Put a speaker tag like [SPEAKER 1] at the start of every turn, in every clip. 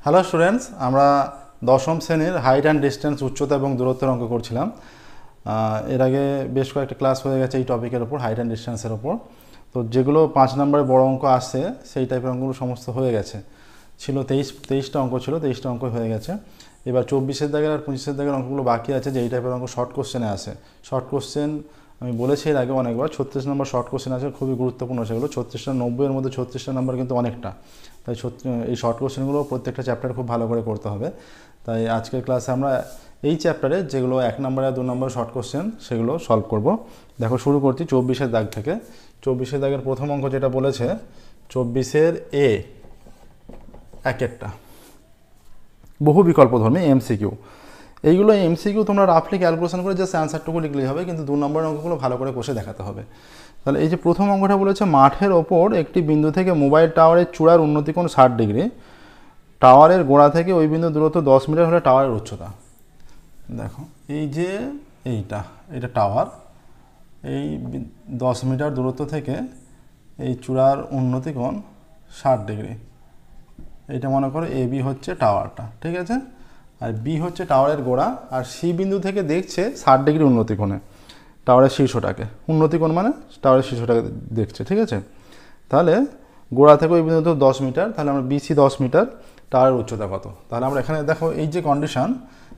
[SPEAKER 1] Hello students, আমরা দশম শ্রেণীর হাইট অ্যান্ড ডিস্টেন্স উচ্চতা এবং দূরত্বের অঙ্ক করছিলাম। এর আগে বেশ কয়েকটা ক্লাস হয়ে গেছে এই টপিকের ওপর, হাইট অ্যান্ড ডিস্টেন্সের ওপর। তো যেগুলো 5 নম্বরে বড় অঙ্ক আসছে সেই টাইপের অঙ্কগুলো সমস্ত হয়ে গেছে। ছিল 23টা অঙ্ক ছিল, 23টা অঙ্ক হয়ে গেছে। এবার 24-এর দাগের আর 25-এর দাগের অঙ্কগুলো বাকি আছে, যে এই টাইপের অঙ্ক শর্ট কোশ্চেনে আসে। শর্ট কোশ্চেন আমি বলেছি এর আগে অনেকবার, 36 নম্বর শর্ট কোশ্চেন আছে, খুবই গুরুত্বপূর্ণ সেগুলো। 36টা 90-এর মধ্যে 36টা নাম্বার কিন্তু অনেকটা, তাই এই শর্ট কোশ্চেনগুলো প্রত্যেকটা চ্যাপ্টার খুব ভালো করে করতে হবে। তাই আজকের ক্লাসে আমরা এই চ্যাপ্টারে যেগুলো 1 নম্বর আর 2 নম্বর শর্ট কোশ্চেন সেগুলো সলভ করব। দেখো শুরু করছি 24-এর দাগ থেকে। 24-এর দাগের প্রথম অঙ্ক যেটা বলেছে 24-এর এ একটা বহু বিকল্পধর্মী এমসিকিউ। এইগুলো এমসিকিউ তোমরা রাফলি ক্যালকুলেশন করে জাস্ট অ্যান্সারটুকু লিখলেই হবে, কিন্তু 2 নম্বরের অঙ্কগুলো ভালো করে কষে দেখাতে হবে। তাহলে এই যে প্রথম অঙ্কটা বলেছে, মাঠের ওপর একটি বিন্দু থেকে মোবাইল টাওয়ারের চূড়ার উন্নতিকোণ 60 ডিগ্রি, টাওয়ারের গোড়া থেকে ওই বিন্দু দূরত্ব 10 মিটার হলে টাওয়ারের উচ্চতা। দেখো এই যে এটা টাওয়ার, এই 10 মিটার দূরত্ব থেকে এই চূড়ার উন্নতিকোণ 60 ডিগ্রি। এইটা মনে করো এ বি হচ্ছে টাওয়ারটা, ঠিক আছে, আর বি হচ্ছে টাওয়ারের গোড়া, আর সি বিন্দু থেকে দেখছে 60 ডিগ্রি উন্নতিকোণে টাওয়ারের শীর্ষটাকে। উন্নতিকোণ মানে টাওয়ারের শীর্ষটাকে দেখছে, ঠিক আছে। তাহলে গোড়া থেকে ওই বিন্দু 10 মিটার, তাহলে আমরা বিসি 10 মিটার, টাওয়ারের উচ্চতা কত? তাহলে আমরা এখানে দেখো এই যে কন্ডিশন,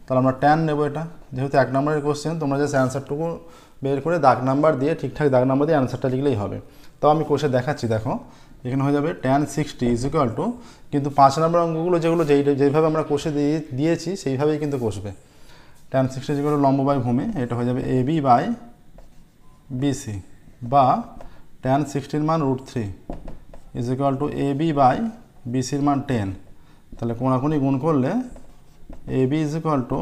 [SPEAKER 1] তাহলে আমরা ট্যান নেবো। এটা যেহেতু 1 নম্বরের কোশ্চেন, তোমরা জাস্ট অ্যান্সারটুকু বের করে দাগ নাম্বার দিয়ে ঠিকঠাক দাগ নাম্বার দিয়ে অ্যান্সারটা লিখলেই হবে। তাও আমি কোষে দেখাচ্ছি, দেখো এখানে হয়ে যাবে tan 60 ইজ ইকুয়াল টু, কিন্তু 5 নম্বর অঙ্কগুলো যেগুলো যেইভাবে আমরা কোষে দিয়েছি সেইভাবেই কিন্তু কষবে। tan 60 ইজ ইকুয়াল টু লম্ব বাই ভূমি, এটা হয়ে যাবে এবি বাই বিসি, বা tan 60-র মান √3 is equal to AB by বিসির মান 10। তাহলে কোনাকুনি গুণ করলে এবি ইজ ইকুয়াল টু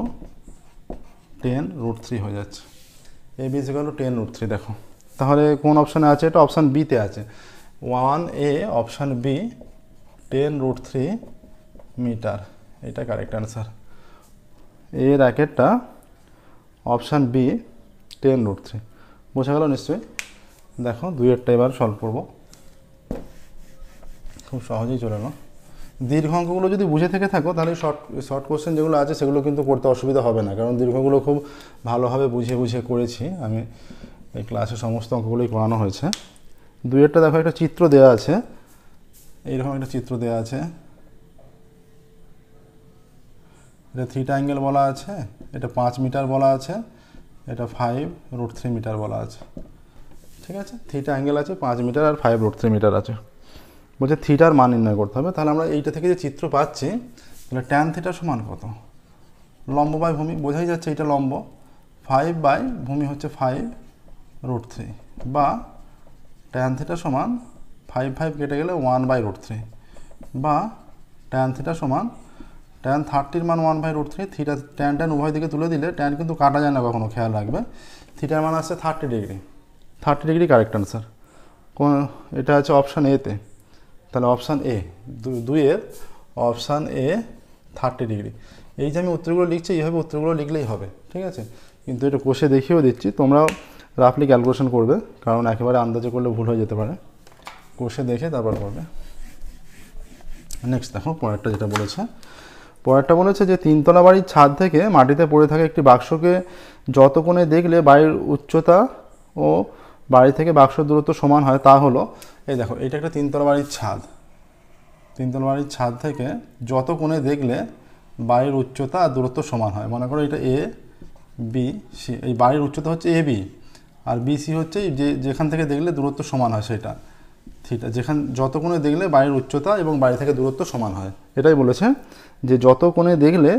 [SPEAKER 1] 10√3 হয়ে যাচ্ছে। A B is equal to 10√3। দেখো তাহলে কোন অপশানে আছে? এটা অপশান বিতে আছে, 1A অপশান বি, 10√3 মিটার। এটা কারেক্ট অ্যান্সার। এর একটা অপশান বি 10√3। বোঝা গেল নিশ্চয়ই? দেখো 2-এরটা এবার সলভ করবো, খুব সহজেই চলে এলো। দীর্ঘ অঙ্কগুলো যদি বুঝে থেকে থাকো তাহলে শর্ট কোশ্চেন যেগুলো আছে সেগুলো কিন্তু করতে অসুবিধা হবে না, কারণ দীর্ঘগুলো খুব ভালোভাবে বুঝিয়ে করেছি আমি। এই ক্লাসে সমস্ত অঙ্কগুলোই করানো হয়েছে। 2-এরটা দেখো একটা চিত্র দেওয়া আছে, এইরকম একটা চিত্র দেওয়া আছে, এটা থিটা অ্যাঙ্গেল বলা আছে, এটা 5 মিটার বলা আছে, এটা 5√3 মিটার বলা আছে, ঠিক আছে। থিটা অ্যাঙ্গেল আছে 5 মিটার আর 5√3 মিটার আছে। বলছে থিটার মান নির্ণয় করতে হবে। তাহলে আমরা এইটা থেকে যে চিত্র পাচ্ছি, তাহলে ট্যান থিটা সমান কত? লম্ব বাই ভূমি, বোঝাই যাচ্ছে এটা লম্ব, 5 বাই ভূমি হচ্ছে 5√3, বা ট্যান থিটা সমান 5 কেটে গেলে 1/√3, বা ট্যান থিটা সমান ট্যান 30-র মান 1/√3। থিটা ট্যান উভয় দিকে তুলে দিলে ট্যান কিন্তু কাটা যায় না কখনো, খেয়াল রাখবে। থিটার মান আসছে 30 ডিগ্রি, 30 ডিগ্রি কারেক্ট আনসার। এটা আছে অপশান এতে। তাহলে অপশান এ, 2-এর অপশান এ 30 ডিগ্রি। এই যে আমি উত্তরগুলো লিখছি, এইভাবে উত্তরগুলো লিখলেই হবে, ঠিক আছে। কিন্তু এটা কষে দেখিয়েও দিচ্ছি, তোমরাও রাফলি ক্যালকুলেশন করবে, কারণ একেবারে আন্দাজে করলে ভুল হয়ে যেতে পারে। কষে দেখে তারপর করবে। নেক্সট দেখো পরেরটা যেটা বলেছে, যে 3তলা বাড়ির ছাদ থেকে মাটিতে পড়ে থাকা একটি বাক্সকে যত কোণে দেখলে বাড়ির উচ্চতা ও বাড়ি থেকে বাক্সর দূরত্ব সমান হয় তা হলো। এই দেখো এটা একটা 3তলা বাড়ির ছাদ, 3তলা বাড়ির ছাদ থেকে যত কোণে দেখলে বাড়ির উচ্চতা আর দূরত্ব সমান হয়। মনে করো এটা এ বি সি, এই বাড়ির উচ্চতা হচ্ছে এ বি, আর বিসি হচ্ছে যেখান থেকে দেখলে দূরত্ব সমান হয় সেটা থিটা। যত কোণে দেখলে বাড়ির উচ্চতা এবং বাড়ি থেকে দূরত্ব সমান হয়, এটাই বলেছে যে যত কোণে দেখলে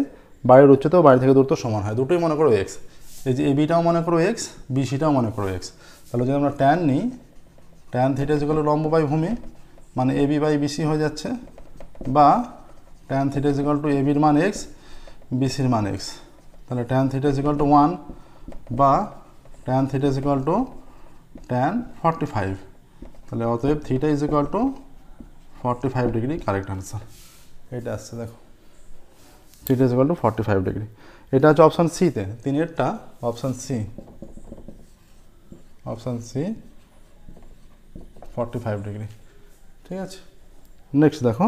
[SPEAKER 1] বাড়ির উচ্চতা ও বাড়ি থেকে দূরত্ব সমান হয়। দুটোই মনে করো এক্স, এই যে এবিটাও মনে করো এক্স, বিসিটাও মনে করো এক্স। তাহলে যদি আমরা ট্যান নিই, tan theta is equal to লম্ব বাই ভূমি, মানে এবি বাই বিসি হয়ে যাচ্ছে, বা tan theta is equal to এবির মান এক্স, বিসির মান এক্স। তাহলে tan theta is equal to 1, বা tan theta is equal to tan 45। তাহলে অতএব theta is equal to 45 degree correct answer. এটা আসছে দেখো, theta is equal to 45 degree. এটা হচ্ছে অপশান সিতে, 3-এরটা option C, option C 45 degree, ঠিক আছে। নেক্সট দেখো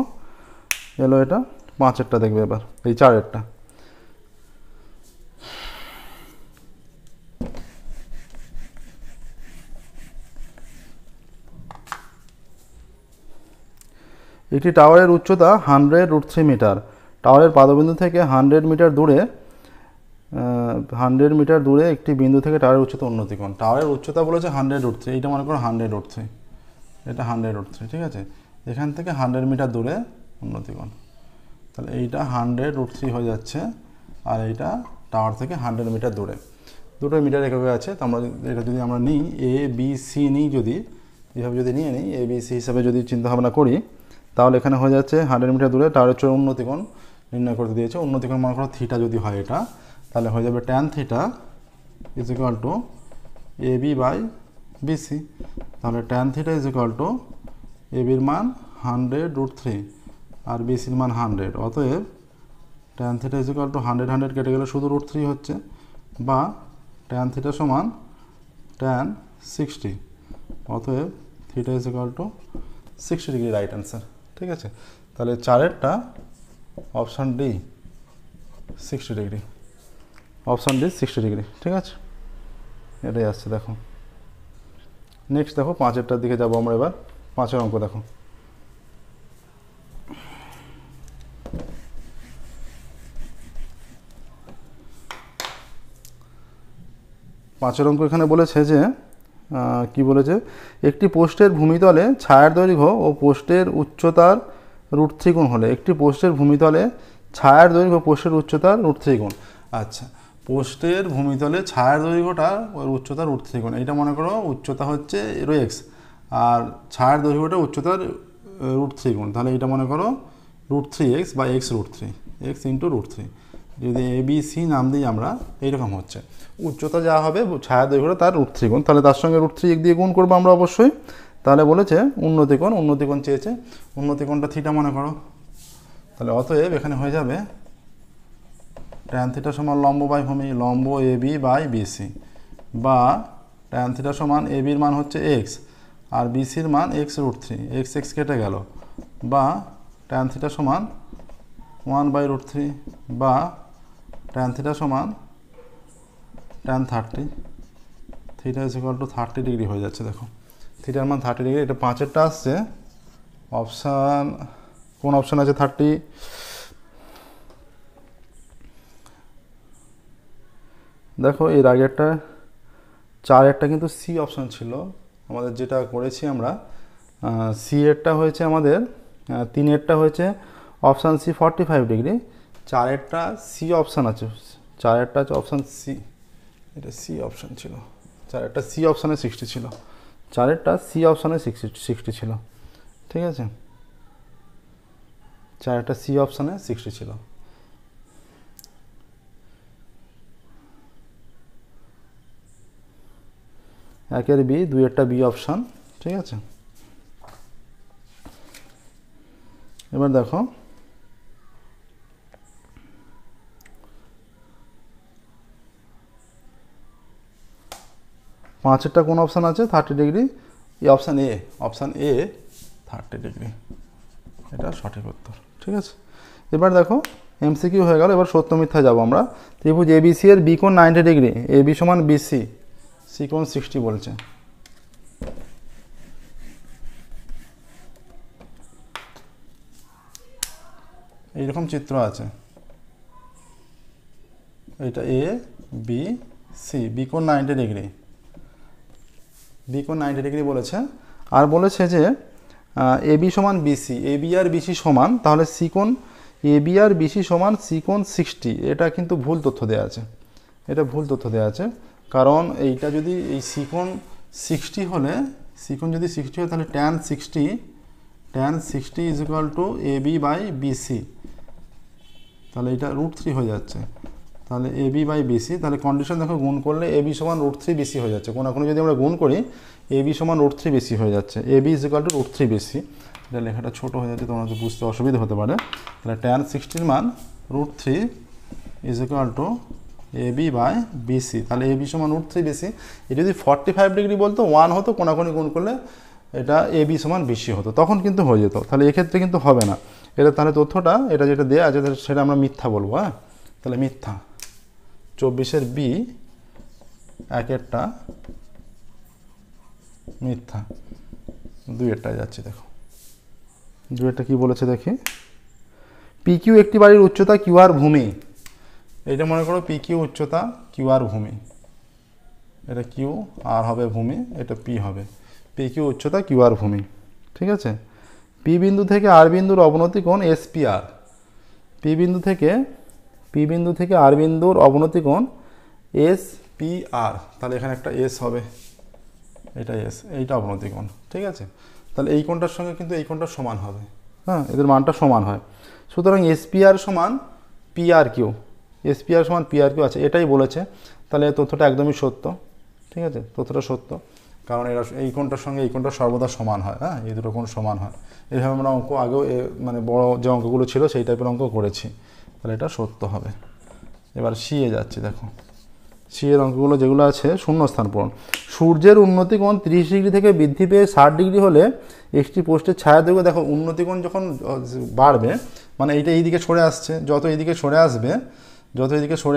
[SPEAKER 1] এলো এটা 5-এরটা দেখবে এবার, এই 4-এরটা। একটি টাওয়ারের উচ্চতা 100√3 মিটার। টাওয়ারের পাদবিন্দু থেকে 100 মিটার দূরে একটি বিন্দু থেকে টাওয়ারের উচ্চতা উন্নতি করুন। টাওয়ারের উচ্চতা বলেছে 100√3, এইটা মনে করো 100√3, এটা 100√3, ঠিক আছে। এখান থেকে 100 মিটার দূরে উন্নতি করুন, তাহলে এইটা 100√3 হয়ে যাচ্ছে, আর এইটা টাওয়ার থেকে 100 মিটার দূরে। দুটো মিটার এককে আছে, তো আমরা এটা যদি আমরা নিই এ বি সি নিই, যদি এইভাবে যদি নিয়ে নিই এ বি সি হিসাবে যদি চিন্তাভাবনা করি, তাহলে এখানে হয়ে যাচ্ছে 100 মিটার দূরে টাওয়ারের চূড়ার উন্নতিকোণ নির্ণয় করতে দিয়েছে। উন্নতিকোণ মনে করো থিটা যদি হয় এটা, তাহলে হয়ে যাবে tan theta is equal to A B by BC. তাহলে tan theta is equal to A বির মান 100√3 আর বিসির মান 100, অতএব tan theta is equal to 100 কেটে গেলে শুধু √3 হচ্ছে, বা tan থিটা সমান tan 60, অতএব theta is equal to 60 degree, right answer, ঠিক আছে। তাহলে 4-এরটা option D 60 degree, option D 60 degree, ঠিক আছে, এটাই আসছে। দেখো নেক্সট দেখো 5-এরটার দিকে যাবো আমরা এবার। 5-এর অঙ্ক দেখো, 5-এর অঙ্ক এখানে বলেছে যে কি বলেছে, একটি পোস্টের ভূমিতলে ছায়ার দৈর্ঘ্য ও পোস্টের উচ্চতার √3 গুণ হলে। একটি পোস্টের ভূমিতলে ছায়ার দৈর্ঘ্য পোস্টের উচ্চতার √3 গুণ। আচ্ছা, পোস্টের ভূমিতলে ছায়ার দৈর্ঘ্যটা ওর উচ্চতার √3 গুণ। এইটা মনে করো উচ্চতা হচ্ছে x, আর ছায়ার দৈর্ঘ্যটা উচ্চতার √3 গুণ, তাহলে এটা মনে করো √3x বা x√3, x ইন্টু √3। যদি এ বি সি নাম দিই আমরা, এইরকম হচ্ছে উচ্চতা যা হবে ছায়া দৈর্ঘ্যটা তার √3 গুণ, তাহলে তার সঙ্গে √3 দিয়ে গুণ করবো আমরা অবশ্যই। তাহলে বলেছে উন্নতিকোণ চেয়েছে, উন্নতিকোণটা থিটা মনে করো, তাহলে অতএব এখানে হয়ে যাবে tan থিটা সমান লম্ব বাই ভূমি, লম্ব এ বি বাই বিসি, বা tan থিটা সমান এ বির মান হচ্ছে x আর বিসির মান x√3, x কেটে গেল, বা tan থিটা সমান 1/√3, বা tan থিটা সমান tan 30, theta is equal two 30 degree হয়ে যাচ্ছে। দেখো থিটার মান 30 ডিগ্রি, এটা 5-এরটা আসছে অপশান, কোন অপশান আছে 30? দেখো এর আগেরটা 4-এরটা কিন্তু সি অপশান ছিল আমাদের, যেটা করেছি আমরা সি এরটা হয়েছে আমাদের, 3-এরটা হয়েছে অপশান সি 45 ডিগ্রি, 4-এরটা সি অপশান আছে, 4-এরটা আছে অপশান সি, এটা সি অপশান ছিল, 4-এরটা সি অপশানে 60 ছিল, 4-এরটা সি অপশানে 60 ছিল, ঠিক আছে, 4-এরটা সি অপশানে 60 ছিল। একের বি, 2-এরটা বি অপশান, ঠিক আছে। এবার দেখো 5-এরটা কোন অপশান আছে 30 ডিগ্রি, এই অপশান এ 30 ডিগ্রি, এটা সঠিক উত্তর, ঠিক আছে। এবার দেখো এমসিকিউ হয়ে গেল, এবার সত্য মিথ্যা যাবো আমরা। ত্রিভুজ এবিসি এর বি কোণ 90 ডিগ্রি, এ বি সমান বিসি, সি কোণ 60 বলছে। এইরকম চিত্র আছে, এটা এ বি সি, বি কোণ 90 ডিগ্রি, বি কোণ 90 ডিগ্রি বলেছে, আর বলেছে যে এ বি সমান BC, A B R BC সমান, তাহলে সি কোণ এ বি আর বিসি সমান সি কোণ 60, এটা কিন্তু ভুল তথ্য দেওয়া আছে, এটা ভুল তথ্য দেওয়া আছে, কারণ এইটা যদি এই সি কোণ 60 হলে, সি কোণ যদি 60 হয় তাহলে tan 60 is equal to A B by BC, তাহলে এটা √3 হয়ে যাচ্ছে, তাহলে এ বি বাই বিসি, তাহলে কন্ডিশন দেখো গুণ করলে এ বি সমান √3 বিসি হয়ে যাচ্ছে, কোনো যদি আমরা গুণ করি এ বি সমান √3 বিসি হয়ে যাচ্ছে, A B is equal to √3 BC, এটা লেখাটা ছোটো হয়ে যাচ্ছে, তোমাদের বুঝতে অসুবিধা হতে পারে, তাহলে tan 60 মান √3 is equal to A B by BC, তাহলে এ বি সমান √3 বিসি। এটা যদি 45 ডিগ্রি বলতো 1 হতো, কোনাকুনি গুণ করলে এটা এ বি সমান বিসি হতো, তখন কিন্তু হয়ে যেত। তাহলে এক্ষেত্রে কিন্তু হবে না এটা, তাহলে তথ্যটা এটা যেটা দেওয়া আছে সেটা আমরা মিথ্যা বলবো। হ্যাঁ, তাহলে মিথ্যা। 24-এর বি 1-এরটা মিথ্যা, 2-এরটায় যাচ্ছি। দেখো 2-এরটা কী বলেছে দেখি, পি কিউ একটি বাড়ির উচ্চতা কিউ আর ভূমি। এটা মনে করো পি কিউ উচ্চতা, কিউ আর ভূমি, এটা কিউ আর হবে ভূমি, এটা পি হবে। পি কিউ উচ্চতা কিউ আর ভূমি, ঠিক আছে। পি বিন্দু থেকে আর বিন্দুর অবনতি কোণ এস পি আর। পি বিন্দু থেকে আর বিন্দুর অবনতি কোণ এস পি আর। তাহলে এখানে একটা এস হবে, এটা এস, এইটা অবনতি কোণ, ঠিক আছে। তাহলে এই কোণটার সঙ্গে কিন্তু এই কোণটা সমান হবে। হ্যাঁ, এদের মানটা সমান হয়। সুতরাং এস পি আর সমান P R Q, S P R সমান পি আর কিউ আছে, এটাই বলেছে। তাহলে এই তথ্যটা একদমই সত্য, ঠিক আছে, তথ্যটা সত্য, কারণ এরা এই কোণটার সঙ্গে এই কোণটা সর্বদা সমান হয়। হ্যাঁ, এই দুটো কোণ সমান হয়। এইভাবে আমরা অঙ্ক আগেও মানে বড় যে অঙ্কগুলো ছিল সেই টাইপের অঙ্ক করেছি, তাহলে এটা সত্য হবে। এবার সি এ যাচ্ছি। দেখো সি এর অঙ্কগুলো যেগুলো আছে, শূন্যস্থান পূরণ। সূর্যের উন্নতি কোণ 30 ডিগ্রি থেকে বৃদ্ধি পেয়ে 60 ডিগ্রি হলে একটি পোস্টের ছায়া দৈর্ঘ্য, দেখো উন্নতি কোণ যখন বাড়বে মানে এইটা এইদিকে সরে আসছে, যত এইদিকে সরে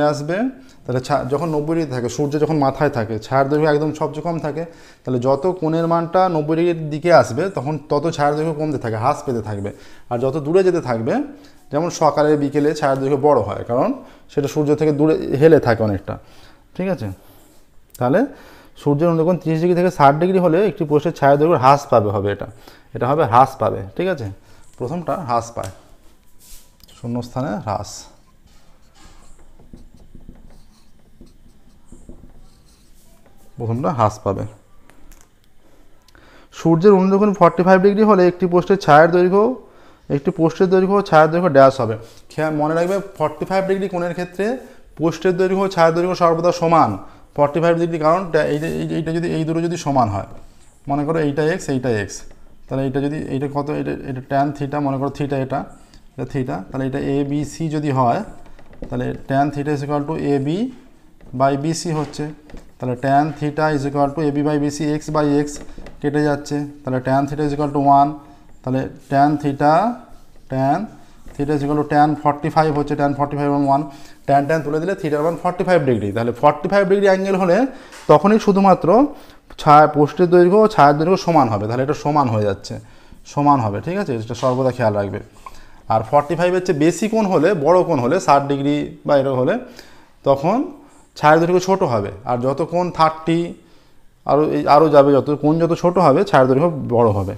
[SPEAKER 1] আসবে তাহলে যখন 90 ডিগ্রি থাকে, সূর্য যখন মাথায় থাকে, ছায়ার দৈর্ঘ্য একদম সবচেয়ে কম থাকে। তাহলে যত কোণের মানটা 90 ডিগ্রির দিকে আসবে তখন তত ছায়ার দৈর্ঘ্য কমতে থাকে, হ্রাস পেতে থাকবে। আর যত দূরে যেতে থাকবে, যেমন সকালে বিকেলে ছায়ার দৈর্ঘ্য বড় হয়, কারণ সেটা সূর্য থেকে দূরে হেলে থাকে অনেকটা, ঠিক আছে। তাহলে সূর্যের উন্নতি কোণ 30 ডিগ্রি থেকে 60 ডিগ্রি হলে একটি পোস্টের ছায়া দৈর্ঘ্য হ্রাস পাবে, হবে এটা হবে হ্রাস পাবে, ঠিক আছে। প্রথমটা হ্রাস পায়, শূন্যস্থানে হ্রাস। প্রথমটা হ্রাস পাবে। সূর্যের উন্নতি কোণ 45 ডিগ্রি হলে একটি পোস্টের দৈর্ঘ্য ছায়ার দৈর্ঘ্য ড্যাশ হবে। মনে রাখবে 45 ডিগ্রি কোণের ক্ষেত্রে পোস্টের দৈর্ঘ্য ও ছায়ার দৈর্ঘ্য সর্বদা সমান। 45 ডিগ্রি, কারণ এইটা যদি এই দুটো যদি সমান হয়, মনে করো এইটা এক্স, এইটা এক্স, তাহলে এইটা যদি এইটা কত, এটা ট্যান থিটা, মনে করো থিটা, এটা থিটা, তাহলে এটা এ বি সি যদি হয়, তাহলে tan theta is equal to A B by B C হচ্ছে। তাহলে tan theta is equal to A B by B C, x by x কেটে যাচ্ছে, তাহলে tan theta is equal to 1। তাহলে tan theta is equal to tan 45 হচ্ছে, tan 45 এবং 1, tan তুলে দিলে থিটার মান 45 ডিগ্রি। তাহলে 45 ডিগ্রি অ্যাঙ্গেল হলে তখনই শুধুমাত্র পোস্টের দৈর্ঘ্য ও ছায়ার দৈর্ঘ্য সমান হবে। তাহলে এটা সমান হয়ে যাচ্ছে, সমান হবে, ঠিক আছে, এটা সর্বদা খেয়াল রাখবে। আর 45 হচ্ছে বেশি কোণ হলে, বড় কোণ হলে 60 ডিগ্রি বা এরকম হলে, তখন ছায়ার দৈর্ঘ্য ছোট হবে। আর যত কোণ 30 আরও যাবে, যত কোণ যত ছোট হবে ছায়ার দৈর্ঘ্য বড় হবে।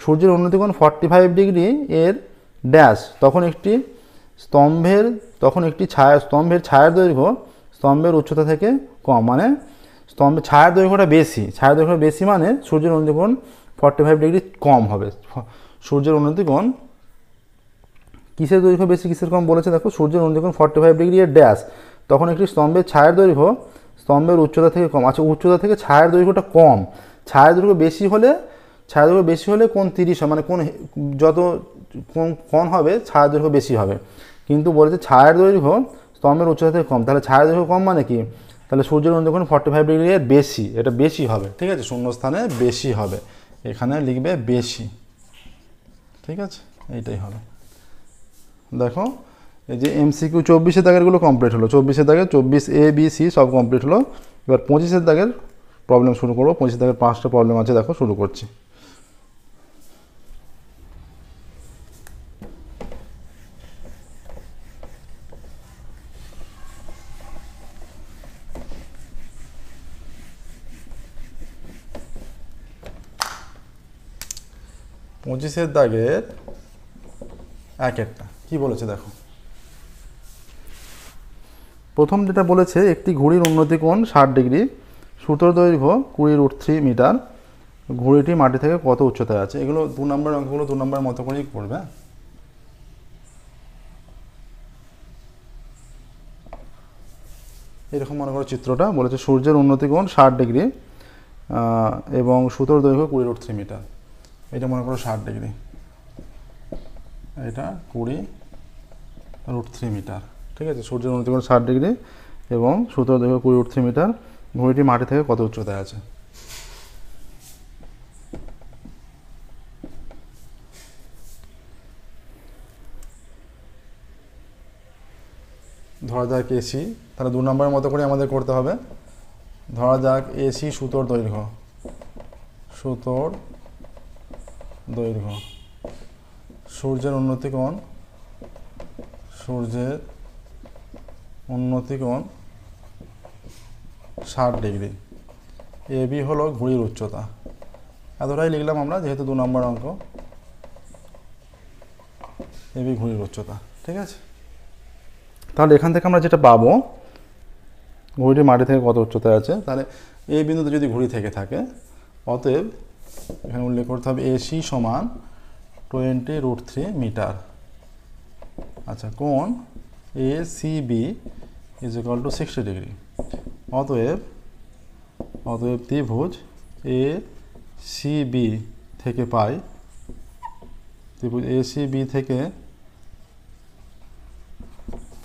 [SPEAKER 1] সূর্যের উন্নতি কোণ 45 ডিগ্রি এর ড্যাশ, তখন একটি স্তম্ভের ছায়ার দৈর্ঘ্য স্তম্ভের উচ্চতা থেকে কম, মানে ছায়ার দৈর্ঘ্যটা বেশি মানে সূর্যের উন্নতি কোণ 45 ডিগ্রি কম হবে। সূর্যের উন্নতি কোণ কিসের দৈর্ঘ্য বেশি কিসের কম বলেছে, দেখো সূর্যের উন্নতি কোণ 45 ডিগ্রি এর ড্যাশ, তখন একটি স্তম্ভের ছায়ার দৈর্ঘ্য স্তম্ভের উচ্চতা থেকে কম। আচ্ছা, উচ্চতা থেকে ছায়ার দৈর্ঘ্যটা কম, ছায়ার দৈর্ঘ্য বেশি হলে কোণ 30 হয়, মানে যত কোণ হবে ছায়ার দৈর্ঘ্য বেশি হবে। কিন্তু বলেছে ছায়ার দৈর্ঘ্য স্তম্ভের উচ্চতা থেকে কম, তাহলে ছায়ার দৈর্ঘ্য কম মানে কি, তাহলে সূর্যের উন্নতি কোণ 45 ডিগ্রি এর বেশি, এটা বেশি হবে, ঠিক আছে, শূন্যস্থানে বেশি হবে, এখানে লিখবে বেশি, ঠিক আছে, এইটাই হবে। দেখো এই যে এমসিকিউ 24 দাগেরগুলো কমপ্লিট হলো, 24 দাগের 24 এ বি সি সব কমপ্লিট হলো। এবার 25 দাগের প্রবলেম শুরু করবো। 25 দাগের 5টা প্রবলেম আছে, দেখো শুরু করছি। পঁচিশের দাগের 1-1টা কি বলেছে দেখো। প্রথম যেটা বলেছে, একটি ঘুড়ির উন্নতি কোণ 60 ডিগ্রি, সুতোর দৈর্ঘ্য 20√3 মিটার, ঘুড়িটি মাটি থেকে কত উচ্চতায় আছে। এগুলো 2 নম্বরের অঙ্কগুলো 2 নম্বরের মতো করেই করবে। এরকম মনে করো চিত্রটা বলেছে, সূর্যের উন্নতি কোণ 60 ডিগ্রি এবং সুতোর দৈর্ঘ্য 20√3 মিটার। এটা মনে করো 60 ডিগ্রি, এটা 20√3 মিটার, ঠিক আছে। সূর্যের উন্নতি কোণ 60 ডিগ্রি এবং সুতোর দৈর্ঘ্য 20√3 মিটার, ঘুড়িটি মাটি থেকে কত উচ্চতায় আছে। ধরা যাক এসি, তাহলে 2 নম্বরের মতো করে আমাদের করতে হবে। ধরা যাক এসি সুতোর দৈর্ঘ্য, সুতোর দৈর্ঘ্য, সূর্যের উন্নতি কোণ, সূর্যের উন্নতি কোণ 60 ডিগ্রি, এবি হলো ঘুড়ির উচ্চতা। এতটাই লিখলাম আমরা, যেহেতু 2 নম্বর অঙ্ক। এবি ঘুড়ির উচ্চতা, ঠিক আছে। তাহলে এখান থেকে আমরা যেটা পাবো, ঘুড়িটি মাটি থেকে কত উচ্চতায় আছে, তাহলে এই বিন্দুতে যদি ঘুড়ি থেকে থাকে, অতএব এখানে উল্লেখ করতে হবে এসি সমান 20√3 মিটার। আচ্ছা, কোণ A C B is equal to 60 degree. অতএব ত্রিভুজ এ সি বি থেকে পাই, ত্রিভুজ এ সি বি থেকে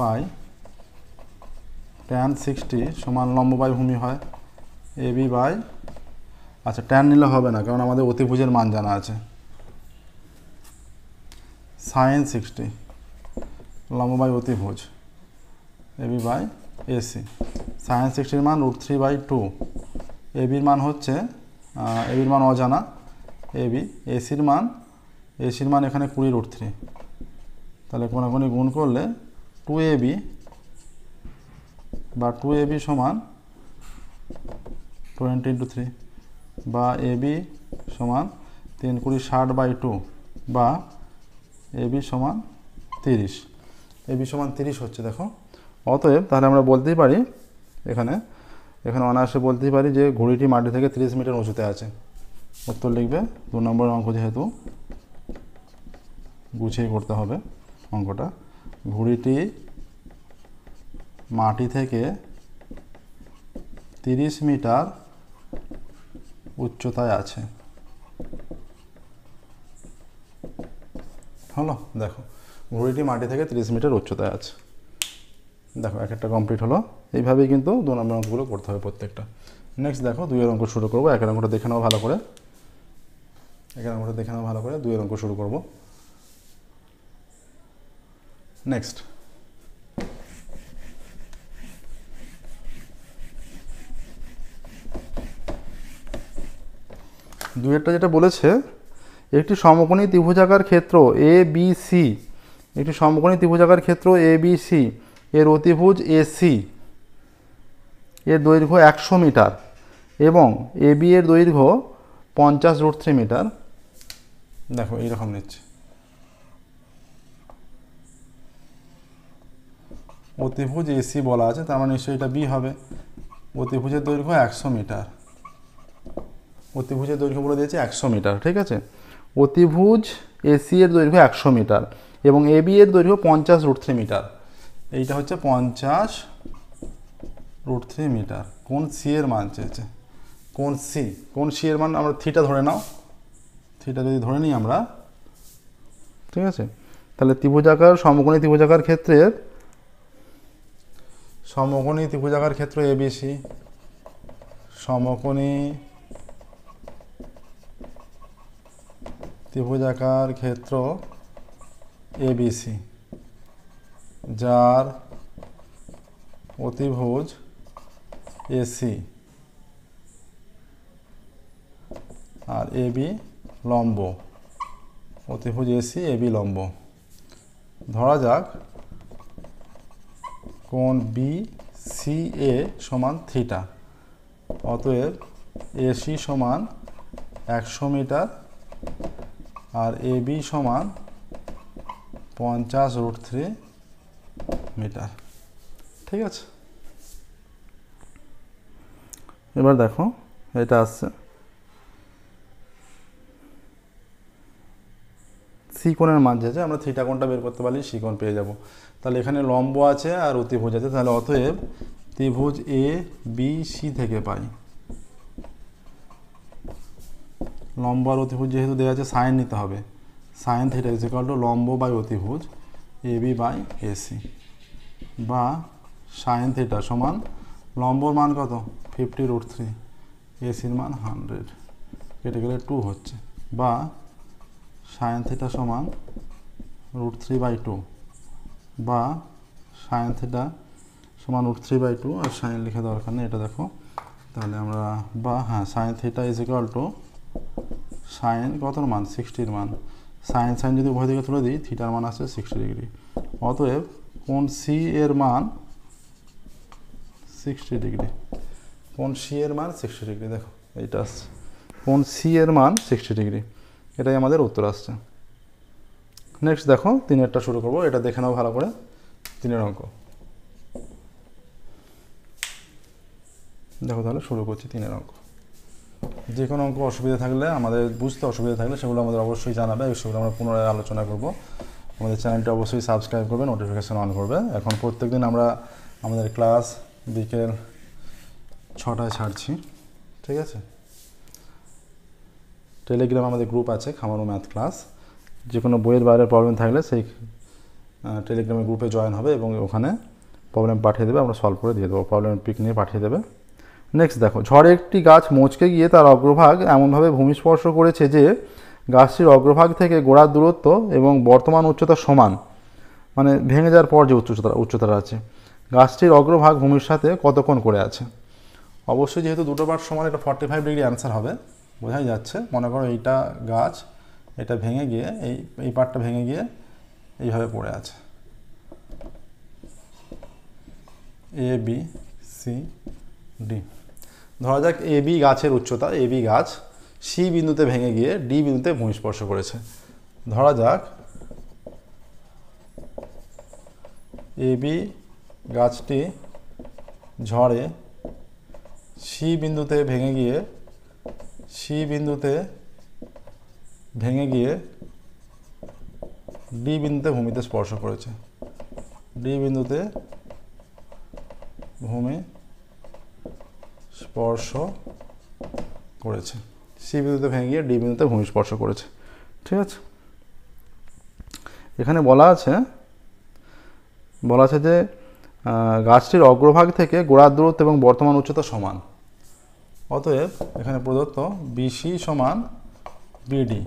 [SPEAKER 1] পাই tan 60 সমান লম্ব বাই ভূমি হয় এবি বাই, আচ্ছা ট্যান নিলে হবে না, কারণ আমাদের অতিভুজের মান জানা আছে, sin 60 লম্ব বাই অতিভুজ এবি বাই এসি। sin 60 মান √3/2, এবির মান হচ্ছে, এবির মান অজানা এবি, এসির মান এখানে 20√3, তাহলে কোনাকুনি গুণ করলে 2ab বা 2ab সমান 20 × 3, বা এবি সমান 3 × 60/2, বা এবি সমান 30, এবি সমান 30 হচ্ছে, দেখো। অতএব তাহলে আমরা বলতেই পারি, এখানে অনায়াসে বলতেই পারি যে ঘুড়িটি মাটি থেকে 30 মিটার উঁচুতে আছে। উত্তর লিখবে, 2 নম্বর অঙ্ক যেহেতু গুছিয়ে করতে হবে অঙ্কটা। ঘুড়িটি মাটি থেকে 30 মিটার উচ্চতায় আছে। হলো, দেখো ঘুড়িটি মাটি থেকে 30 মিটার উচ্চতায় আছে। দেখো এক একটা কমপ্লিট হলো। এইভাবেই কিন্তু 2 নম্বর অঙ্কগুলো করতে হবে প্রত্যেকটা। নেক্সট দেখো 2 এর অঙ্ক শুরু করবো। 1 এর অঙ্কটা দেখে নাও ভালো করে, 2 এর অঙ্ক শুরু করবো। নেক্সট দুইয়েরটা যেটা বলেছে, একটি সমকোণী ত্রিভুজাকার ক্ষেত্র এ বি সি, একটি সমকোণী ত্রিভুজাকার ক্ষেত্র এ বি সি এর অতিভুজ এসি এর দৈর্ঘ্য 100 মিটার এবং এ বি এর দৈর্ঘ্য 50√3 মিটার। দেখো এইরকম নিচ্ছে, অতিভুজ এসি বলা আছে, তার মানে নিশ্চয়ই এটা বি হবে। অতিভুজের দৈর্ঘ্য 100 মিটার, অতিভুজের দৈর্ঘ্য বলে দিয়েছে 100 মিটার, ঠিক আছে। অতিভুজ এসি এর দৈর্ঘ্য 100 মিটার এবং এবি এর দৈর্ঘ্য 50√3 মিটার। এইটা হচ্ছে 50√3 মিটার। কোন সি এর মান চেয়েছে, কোন সি এর মান আমরা থিটা ধরে নাও, থিটা যদি ধরে নিই আমরা, ঠিক আছে। তাহলে সমকোণী ত্রিভুজাকার ক্ষেত্র এবিসি, সমকোণী ত্রিভুজাকার ক্ষেত্র এবিসি যার অতিভুজ এসি আর এবি লম্ব, অতিভুজ এসি এবি লম্ব। ধরা যাক কোণ বি সি এ সমান থিটা। অতএব এসি সমান 100 মিটার আর এবি সমান 50√3 মিটার, ঠিক আছে। এবার দেখো এটা আসছে সি কোণের মান যেছে, আমরা থিটা কোণটা বের করতে পারলে সি কোণ পেয়ে যাব। তাহলে এখানে লম্ব আছে আর অতিভুজ আছে, তাহলে অতএব ত্রিভুজ এ বি সি থেকে পাই লম্ব আর অতিভুজ যেহেতু দেওয়া আছে সাইন নিতে হবে, sign theta is equal to লম্ব বাই অতিভুজ এ বি বাই এসি, বা সাইন থিটা সমান লম্বর মান কত 50√3, এসির মান 100, কেটে গেলে 2 হচ্ছে, বা সাইন থিটা সমান √3/2 বা সাইন থিটা সমান √3/2 আর সাইন লিখে দরকার নেই, এটা দেখো। তাহলে আমরা বা হ্যাঁ sine theta is equal to sine কতর মান 60 মান, সাইন সাইন যদি উভয় দিকে তুলে দিই থিটার মান আসছে 60 ডিগ্রি। অতএব কোণ সি এর মান 60 ডিগ্রি, কোণ সি এর মান 60 ডিগ্রি। দেখো এইটা আসছে কোণ সি এর মান 60 ডিগ্রি, এটাই আমাদের উত্তর আসছে। নেক্সট দেখো 3-এরটা শুরু করবো, এটা দেখে নাও ভালো করে। 3-এর অঙ্ক দেখো, তাহলে শুরু করছি 3-এর অঙ্ক। যে কোনো অঙ্ক অসুবিধা থাকলে, আমাদের বুঝতে অসুবিধা থাকলে সেগুলো আমাদের অবশ্যই জানাবে, সেগুলো আমরা পুনরায় আলোচনা করব। আমাদের চ্যানেলটা অবশ্যই সাবস্ক্রাইব করবে, নোটিফিকেশান অন করবে। এখন প্রত্যেকদিন আমরা আমাদের ক্লাস বিকেল 6টায় ছাড়ছি, ঠিক আছে। টেলিগ্রাম আমাদের গ্রুপ আছে খামারু ম্যাথ ক্লাস, যে কোনো বইয়ের বাইরের প্রবলেম থাকলে সেই টেলিগ্রামের গ্রুপে জয়েন হবে এবং ওখানে প্রবলেম পাঠিয়ে দেবে, আমরা সলভ করে দিয়ে দেবো, প্রবলেমের পিক নিয়ে পাঠিয়ে দেবে। নেক্সট দেখো, ঝড়ে একটি গাছ মচকে গিয়ে তার অগ্রভাগ এমনভাবে ভূমিস্পর্শ করেছে যে গাছটির অগ্রভাগ থেকে গোড়ার দূরত্ব এবং বর্তমান উচ্চতা সমান, মানে ভেঙে যাওয়ার পর যে উচ্চতাটা আছে, গাছটির অগ্রভাগ ভূমির সাথে কত কোণ করে আছে। অবশ্যই যেহেতু দুটো পার্ট সমান, এটা 45 ডিগ্রি অ্যান্সার হবে, বোঝাই যাচ্ছে। মনে করো এইটা গাছ, এটা ভেঙে গিয়ে এই পার্টটা ভেঙে গিয়ে এইভাবে পড়ে আছে, এ বি সি ডি। ধরা যাক এ বি গাছের উচ্চতা, এ বি গাছ সি বিন্দুতে ভেঙে গিয়ে ডি বিন্দুতে ভূমিস্পর্শ করেছে। ধরা যাক এ বি গাছটি ঝড়ে সি বিন্দুতে ভেঙে গিয়ে ডি বিন্দুতে ভূমিতে স্পর্শ করেছে, ডি বিন্দুতে ভূমি স্পর্শ করেছে, সি বিন্দুতে ভেঙে গিয়ে ডি বিন্দুতে ভূমি স্পর্শ করেছে, ঠিক আছে। এখানে বলা আছে যে গাছটির অগ্রভাগ থেকে গোড়ার দূরত্ব এবং বর্তমান উচ্চতা সমান। অতএব এখানে প্রদত্ত বিসি সমান বিডি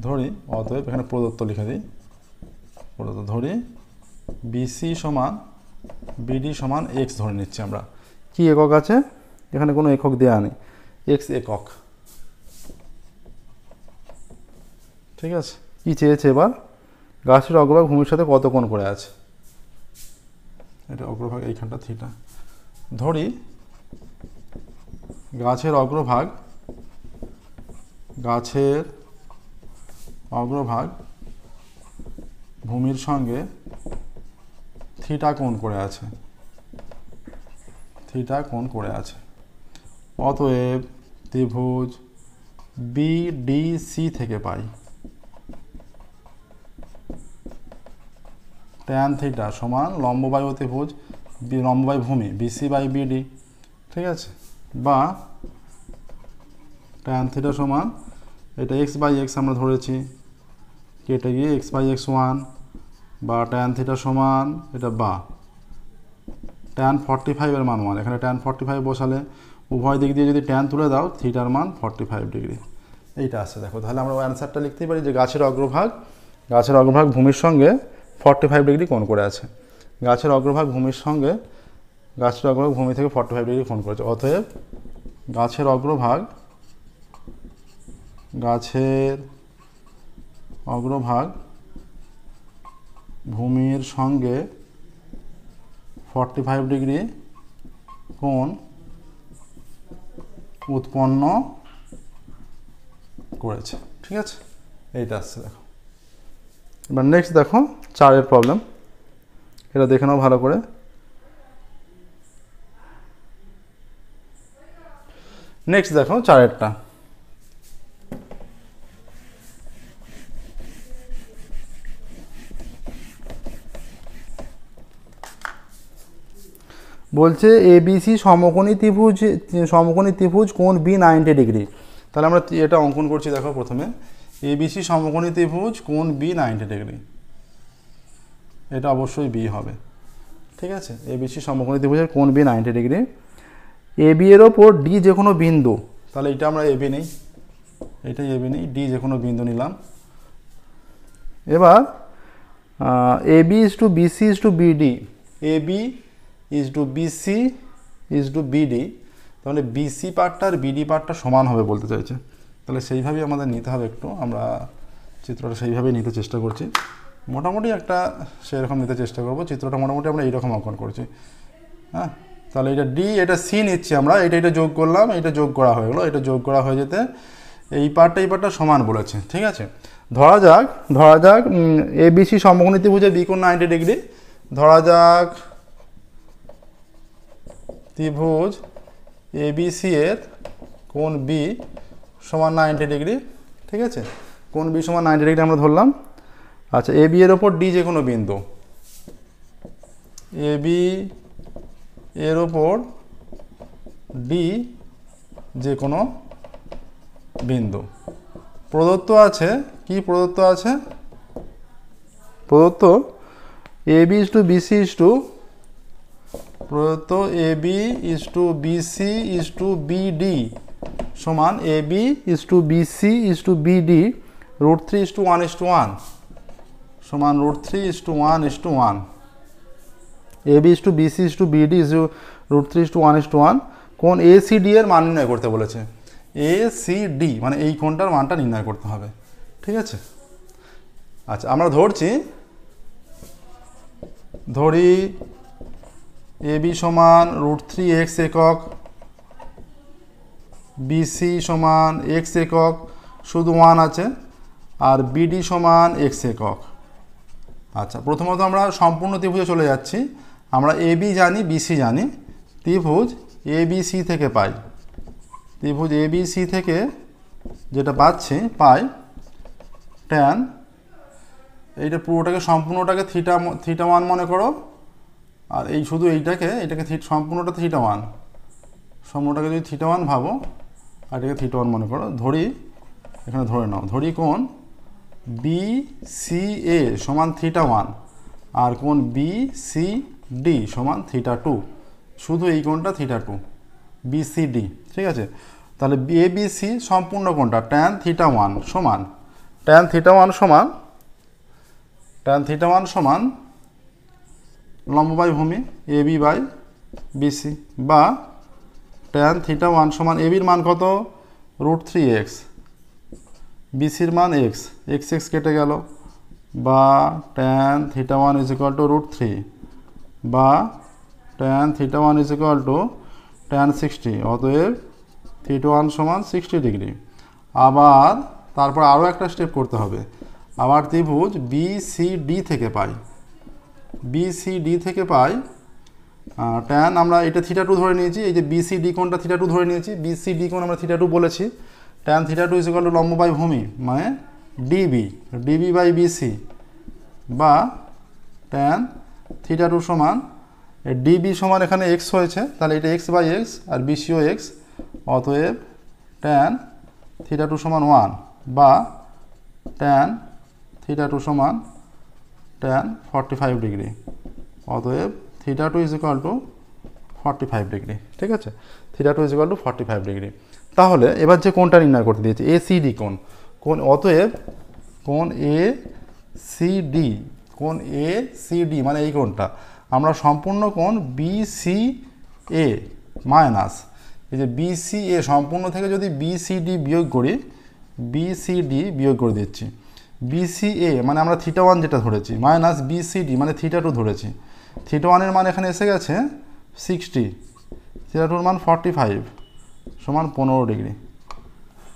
[SPEAKER 1] ধরি, অতএব এখানে প্রদত্ত লিখে দিই, প্রদত্ত ধরি বিসি সমান বিডি সমান এক্স ধরে নিচ্ছি আমরা। কি একক আছে এখানে? কোনো একক দেওয়া নেই, এক্স একক, ঠিক আছে। কি চেয়েছে এবার? গাছের অগ্রভাগ ভূমির সাথে কত কোণ করে আছে, এটা অগ্রভাগ এইখানটা থিটা। ধরি গাছের অগ্রভাগ ভূমির সঙ্গে থিটা কোণ করে আছে, অতএব ত্রিভুজ বিডিসি থেকে পাই ট্যান থিটা সমান লম্ববাই অতিভুজ লম্ববাই ভূমি বিসি বাই বিডি, ঠিক আছে। বা ট্যান থিটা সমান, এটা এক্স বাই এক্স আমরা ধরেছি, কেটে গিয়ে এক্স বাই এক্স 1, বা ট্যান থিটা সমান এটা বা ট্যান 45 এর মান 1, এখানে ট্যান 45 বসালে উভয় দিক দিয়ে যদি ট্যান তুলে দাও থিটার মান 45 ডিগ্রি, এইটা আছে। দেখো তাহলে আমরা অ্যান্সারটা লিখতেই পারি যে গাছের অগ্রভাগ ভূমির সঙ্গে 45 ডিগ্রি কোণ করে আছে। গাছের অগ্রভাগ ভূমি থেকে 45 ডিগ্রি কোণ করেছে। অতএব গাছের অগ্রভাগ ভূমির সঙ্গে 45 ডিগ্রি কোণ উৎপন্ন করেছে, ঠিক আছে। এইটা আসছে দেখো। এবার নেক্সট দেখো 4-এর প্রবলেম, এটা দেখে নাও ভালো করে। নেক্সট দেখো 4-এরটা, বলছে এবিসি সমকোণী ত্রিভুজ কোণ বি 90 ডিগ্রি। তাহলে আমরা এটা অঙ্কন করছি, দেখো প্রথমে এবিসি সমকোণী ত্রিভুজ কোণ বি 90 ডিগ্রি, এটা অবশ্যই বি হবে, ঠিক আছে। এবিসি সমকোণী ত্রিভুজের কোণ বি 90 ডিগ্রি। এবি এর ওপর ডি যে কোনো বিন্দু, তাহলে এটা আমরা এবি নেই, ডি যে কোনো বিন্দু নিলাম। এবার AB is to BC is to BD, AB is to BC is to BD, তাহলে BC পার্টটা আর BD পার্টটা সমান হবে বলতে চাইছে। তাহলে সেইভাবেই আমাদের নিতে হবে, একটু আমরা চিত্রটা সেইভাবেই নিতে চেষ্টা করছি, মোটামুটি একটা সেরকম নিতে চেষ্টা করব। চিত্রটা মোটামুটি আমরা এইরকম অঙ্কন করছি, হ্যাঁ। তাহলে এটা ডি, এটা সি নিচ্ছি আমরা, এটা যোগ করলাম, এটা যোগ করা হয়ে গেলো, এটা যোগ করা হয়ে যেতে এই পার্টটা সমান বলেছে, ঠিক আছে। ধরা যাক ABC সমকোণী ত্রিভুজের বি কোণ 90 ডিগ্রি, ধরা যাক ত্রিভুজ ABC এর কোণ বি সমান 90 ডিগ্রি, ঠিক আছে। কোণ বি সমান 90 ডিগ্রি আমরা ধরলাম। আচ্ছা, AB এর ওপর ডি যে কোনো বিন্দু, AB এর ওপর ডি যে কোনো বিন্দু প্রদত্ত আছে। কি প্রদত্ত আছে? প্রদত্ত AB is to BC is to, প্রদত্ত AB is to BC is to BD সমান AB is to BC is to BD √3 is to 1 is to 1 সমান √3 is to 1 is to 1। AB is to BC is to BD is √3 is to 1 is to 1। কোণ ACD এর মান নির্ণয় করতে বলেছে। ACD মানে এই কোণটার মানটা নির্ণয় করতে হবে, ঠিক আছে। আচ্ছা, আমরা ধরি AB সমান √3x একক, BC সমান x একক, শুধু 1 আছে, আর BD সমান x একক। আচ্ছা, প্রথমত আমরা সম্পূর্ণ ত্রিভুজে চলে যাচ্ছি। আমরা AB জানি, BC জানি, ত্রিভুজ ABC থেকে পাই, ত্রিভুজ ABC থেকে যেটা পাই ট্যান, এইটা পুরোটাকে সম্পূর্ণটাকে থিটা 1 মনে করো, আর এই শুধু এটাকে সম্পূর্ণটা থিটা 1, সম্পূর্ণটাকে যদি থিটা 1 ভাবো আর এটাকে থিটা 1 মনে করো। এখানে ধরে নাও, ধরি কোণ BCA সমান থিটা 1 আর কোণ BCD সমান থিটা 2, শুধু এই কোণটা থিটা 2 BCD, ঠিক আছে। তাহলে ABC সম্পূর্ণ কোণটা ট্যান থিটা 1 সমান, ট্যান থিটা 1 সমান লম্ব বাই ভূমি AB বাই BC, বা ট্যান থিটা 1 সমান AB এর মান কত? √3x, BCর মান x কেটে গেল, বা tan theta 1 is equal to √3, বা tan theta 1 is equal to tan 60, অতএব থিটা 1 সমান 60 ডিগ্রি। আবার তারপর আরও একটা স্টেপ করতে হবে, আবার ত্রিভুজ BCD থেকে পাই ট্যান, আমরা এটা থিটা 2 ধরে নিয়েছি, এই যে BCD কোণটা থিটা 2 ধরে নিয়েছি, BCD কোণ আমরা থিটা 2 বলেছি, tan theta 2 is equal to লম্ব বাই ভূমি মানে DB বাই BC, বা ট্যান থিটা 2 সমান DB সমান এখানে x হয়েছে, তাহলে এটা x বাই x আর BCও x, অতএব ট্যান থিটা 2 সমান 1, বা ট্যান থিটা 2 সমান ট্যান 45 ডিগ্রি, অতএব theta 2 is equal to 45 degree, ঠিক আছে। Theta 2 is equal to 45 degree. তাহলে এবার যে কোণটা নির্ণয় করতে দিয়েছে ACD কোণ, অতএব কোণ ACD মানে এই কোণটা, আমরা সম্পূর্ণ কোণ BCA মাইনাস এই যে BCA সম্পূর্ণ থেকে যদি BCD বিয়োগ করে দিচ্ছি, BCA মানে আমরা থিটা 1 যেটা ধরেছি মাইনাস BCD মানে থিটা 2 ধরেছি, থিটা 1 এর মান এখানে এসে গেছে 60, থিটা 2 এর মান 45 সমান 15 ডিগ্রি,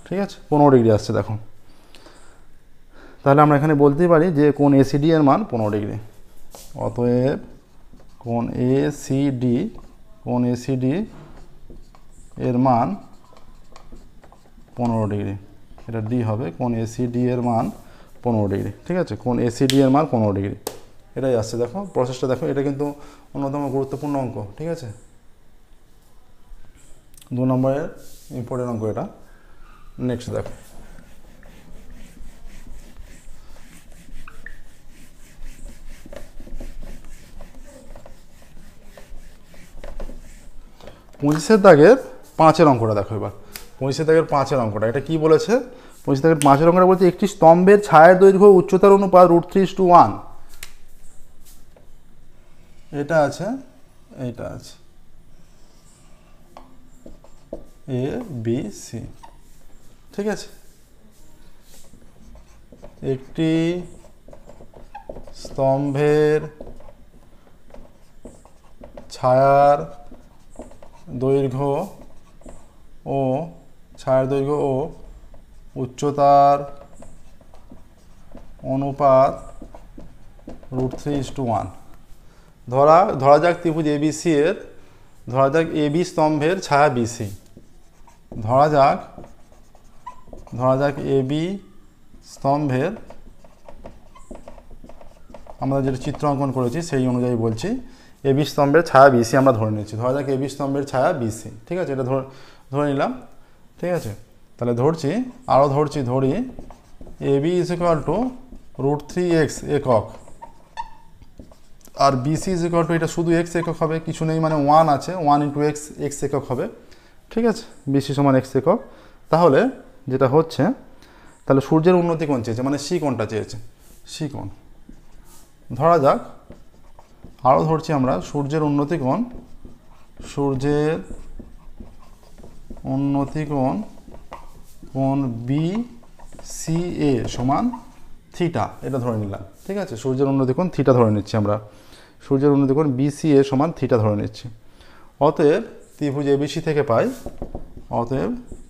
[SPEAKER 1] ঠিক আছে। 15 ডিগ্রি আসছে দেখো। তাহলে আমরা এখানে বলতেই পারি যে কোণ ACD এর মান 15 ডিগ্রি, অতএব কোণ ACD এর মান 15 ডিগ্রি, এটা ডি হবে, কোণ ACD এর মান 15 ডিগ্রি, ঠিক আছে। কোণ ACD এর মান 15 ডিগ্রি, এটাই আসছে দেখো, প্রসেসটা দেখো, এটা কিন্তু অন্যতম গুরুত্বপূর্ণ অঙ্ক, ঠিক আছে। 2 নম্বরের ইম্পর্টেন্ট অঙ্ক এটা। নেক্সট দেখো, পঁচিশের দাগের 5-এর অঙ্কটা দেখো। এবার 25 দাগের 5-এর অঙ্কটা, এটা কি বলেছে? 25 দাগের 5-এর অঙ্কটা বলছে একটি স্তম্ভের ছায়ার দৈর্ঘ্য উচ্চতার অনুপাত √3:1, এটা আছে, এইটা আছে, এ বি সি। ঠিক আছে, একটি স্তম্ভের ছায়ার দৈর্ঘ্য ও উচ্চতার অনুপাত √3:1। ধরা যাক ত্রিভুজ এবিসি এর, ধরা যাক এবি স্তম্ভের ছায়া বিসি। ধরা যাক এবি স্তম্ভের, আমরা যেটা চিত্র অঙ্কন করেছি সেই অনুযায়ী বলছি, এবি স্তম্ভের ছায়া বিসি আমরা ধরে নিচ্ছি। ধরা যাক এবি স্তম্ভের ছায়া বিসি। ঠিক আছে, এটা ধরে নিলাম। ঠিক আছে, তাহলে ধরি AB is equal two √3x একক, আর বিসি ইজ ইকুয়াল টু, এটা শুধু এক্স একক হবে, কিছু নেই, মানে 1 আছে, 1 × x একক হবে। ঠিক আছে, বিসি সমান এক্স একক। তাহলে যেটা হচ্ছে, তাহলে সূর্যের উন্নতি কোণ চেয়েছে, মানে সি কোণটা চেয়েছে, সি কোণ। ধরা যাক, আরও ধরছি আমরা সূর্যের উন্নতি কোণ বি সি এ সমান থিটা, এটা ধরে নিলাম। ঠিক আছে, সূর্যের উন্নতি কোণ থিটা ধরে নিচ্ছি আমরা, সূর্যের উন্নতি কোণ বিসি এ সমান থিটা ধরে নিচ্ছি। অতএব ত্রিভুজ এবিসি থেকে পাই,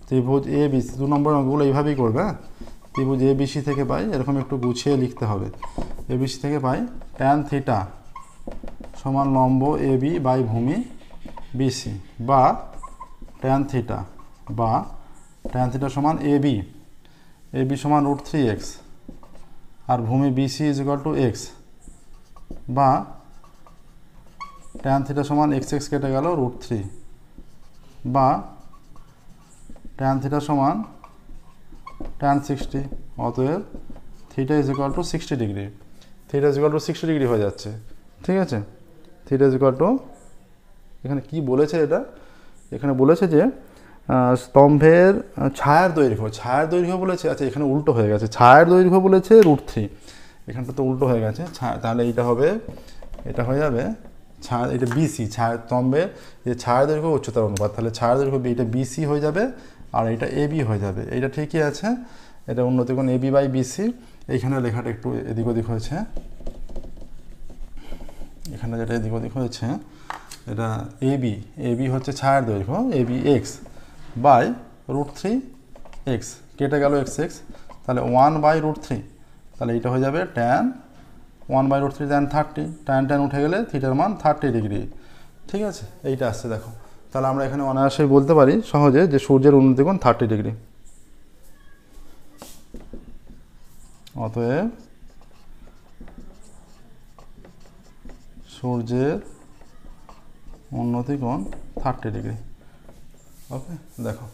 [SPEAKER 1] ত্রিভুজ এবিসি, 2 নম্বর অঙ্কগুলো এইভাবেই করবে। হ্যাঁ, ত্রিভুজ এবিসি থেকে পাই, এরকম একটু গুছিয়ে লিখতে হবে। এবিসি থেকে পাই ট্যান থিটা সমান লম্ব এবি বাই ভূমি বিসি, বা ট্যান থিটা সমান এবি সমান √3x, আর ভূমি B C is equal to x, বা ট্যান থিটা সমান x কেটে গেল √3, বা ট্যান থিটা সমান ট্যান 60। অতএব theta is equal to 60 degree, theta is equal to 60 degree হয়ে যাচ্ছে। ঠিক আছে, থিটা ইজ ইকুয়াল টু, এখানে কি বলেছে, এখানে বলেছে যে স্তম্ভের ছায়ার দৈর্ঘ্য বলেছে। আচ্ছা, এখানে উল্টো হয়ে গেছে, ছায়ার দৈর্ঘ্য বলেছে √3, এখানটা তো উল্টো হয়ে গেছে। তাহলে এটা হয়ে যাবে এটা বিসি, স্তম্ভের যে ছায়ার দৈর্ঘ্য উচ্চতার অনুপাত, তাহলে ছায়ার দৈর্ঘ্য এটা বিসি হয়ে যাবে, আর এটা এবি হয়ে যাবে। এইটা ঠিকই আছে, এটা উন্নতি কোণ এবি বাই বিসি। এইখানে লেখাটা একটু এদিক ওদিক হয়েছে, এখানে যেটা এদিক ওদিক হয়েছে, এটা এবি হচ্ছে ছায়ার দৈর্ঘ্য, এবি এক্স বাই √3x, কেটে গেল x, তাহলে 1/√3, তাহলে এটা হয়ে যাবে ট্যান 1/√3 ট্যান 30, ট্যান উঠে গেলে থিটার মান 30 ডিগ্রি। ঠিক আছে, এইটা আসছে দেখো। তাহলে আমরা এখানে অনায়াসেই বলতে পারি সহজে যে সূর্যের উন্নতি কোণ 30 ডিগ্রি। অতএব সূর্যের উন্নতি কোণ 30 ডিগ্রি। ওকে, দেখো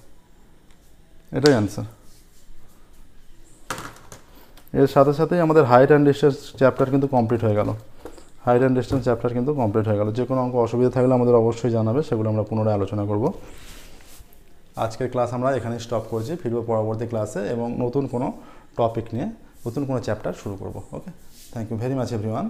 [SPEAKER 1] এটাই অ্যান্সার। এর সাথে সাথেই আমাদের হাইট অ্যান্ড ডিস্টেন্স চ্যাপ্টার কিন্তু কমপ্লিট হয়ে গেল। যে কোনো অঙ্ক অসুবিধা থাকলে আমাদের অবশ্যই জানাবে, সেগুলো আমরা পুনরায় আলোচনা করব। আজকের ক্লাস আমরা এখানেই স্টপ করছি, ফিরবো পরবর্তী ক্লাসে এবং নতুন কোনো টপিক নিয়ে, নতুন কোনো চ্যাপ্টার শুরু করব। Okay, thank you very much everyone.